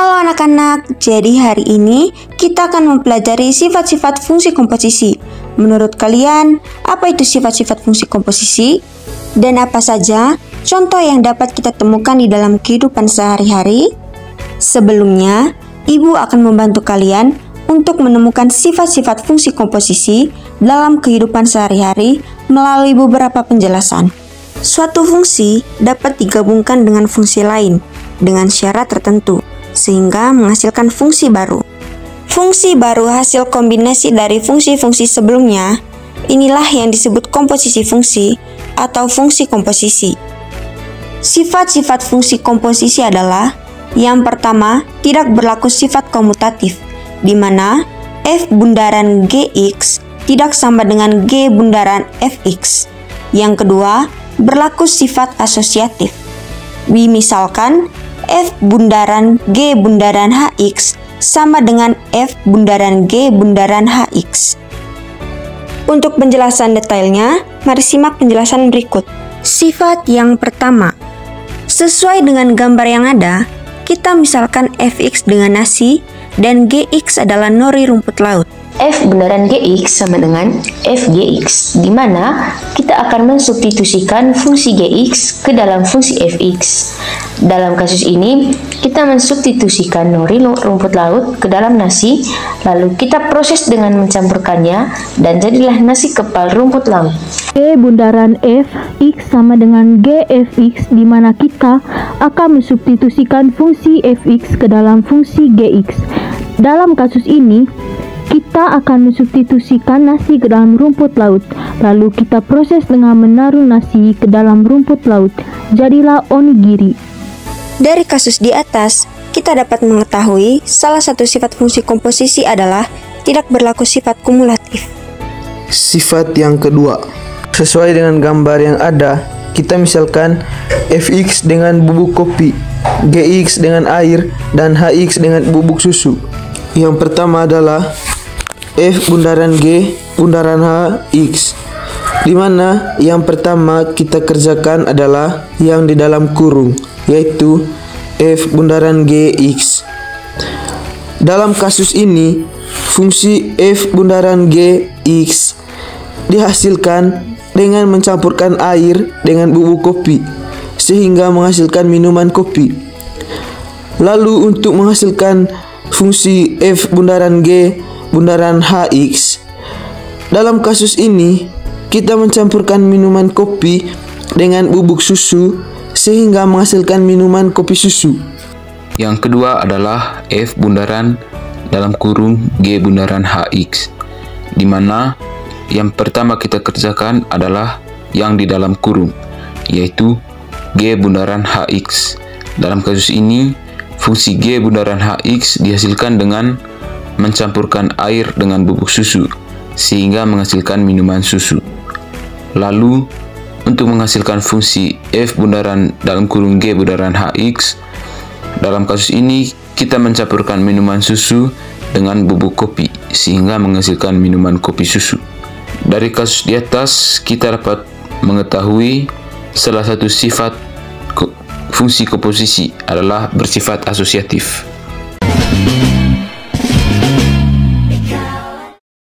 Halo anak-anak, jadi hari ini kita akan mempelajari sifat-sifat fungsi komposisi. Menurut kalian, apa itu sifat-sifat fungsi komposisi? Dan apa saja contoh yang dapat kita temukan di dalam kehidupan sehari-hari? Sebelumnya, Ibu akan membantu kalian untuk menemukan sifat-sifat fungsi komposisi dalam kehidupan sehari-hari melalui beberapa penjelasan. Suatu fungsi dapat digabungkan dengan fungsi lain dengan syarat tertentu, sehingga menghasilkan fungsi baru. Fungsi baru hasil kombinasi dari fungsi-fungsi sebelumnya, inilah yang disebut komposisi fungsi atau fungsi komposisi. Sifat-sifat fungsi komposisi adalah: yang pertama, tidak berlaku sifat komutatif, di mana f bundaran gx tidak sama dengan g bundaran fx. Yang kedua, berlaku sifat asosiatif. Misalkan, f bundaran g bundaran hx sama dengan f bundaran g bundaran hx. Untuk penjelasan detailnya, mari simak penjelasan berikut. Sifat yang pertama, sesuai dengan gambar yang ada, kita misalkan fx dengan nasi dan gx adalah nori rumput laut. F bundaran Gx sama dengan Fgx, di mana kita akan mensubstitusikan fungsi Gx ke dalam fungsi Fx. Dalam kasus ini, kita mensubstitusikan nori rumput laut ke dalam nasi, lalu kita proses dengan mencampurkannya, dan jadilah nasi kepal rumput laut. G bundaran Fx sama dengan Gfx, di mana kita akan mensubstitusikan fungsi Fx ke dalam fungsi Gx. Dalam kasus ini, kita akan mensubstitusikan nasi ke dalam rumput laut, lalu kita proses dengan menaruh nasi ke dalam rumput laut, jadilah onigiri. Dari kasus di atas, kita dapat mengetahui salah satu sifat fungsi komposisi adalah tidak berlaku sifat kumulatif. Sifat yang kedua, sesuai dengan gambar yang ada, kita misalkan fx dengan bubuk kopi, gx dengan air, dan hx dengan bubuk susu. Yang pertama adalah f bundaran g bundaran hx, di mana yang pertama kita kerjakan adalah yang di dalam kurung, yaitu f bundaran gx. Dalam kasus ini, fungsi f bundaran gx dihasilkan dengan mencampurkan air dengan bubuk kopi, sehingga menghasilkan minuman kopi. Lalu untuk menghasilkan fungsi f bundaran g bundaran hx, dalam kasus ini kita mencampurkan minuman kopi dengan bubuk susu sehingga menghasilkan minuman kopi susu. Yang kedua adalah f bundaran dalam kurung g bundaran hx, di mana yang pertama kita kerjakan adalah yang di dalam kurung, yaitu g bundaran hx. Dalam kasus ini, fungsi g bundaran hx dihasilkan dengan mencampurkan air dengan bubuk susu sehingga menghasilkan minuman susu. Lalu untuk menghasilkan fungsi f bundaran dalam kurung g bundaran hx, dalam kasus ini kita mencampurkan minuman susu dengan bubuk kopi sehingga menghasilkan minuman kopi susu. Dari kasus di atas kita dapat mengetahui salah satu sifat fungsi komposisi adalah bersifat asosiatif.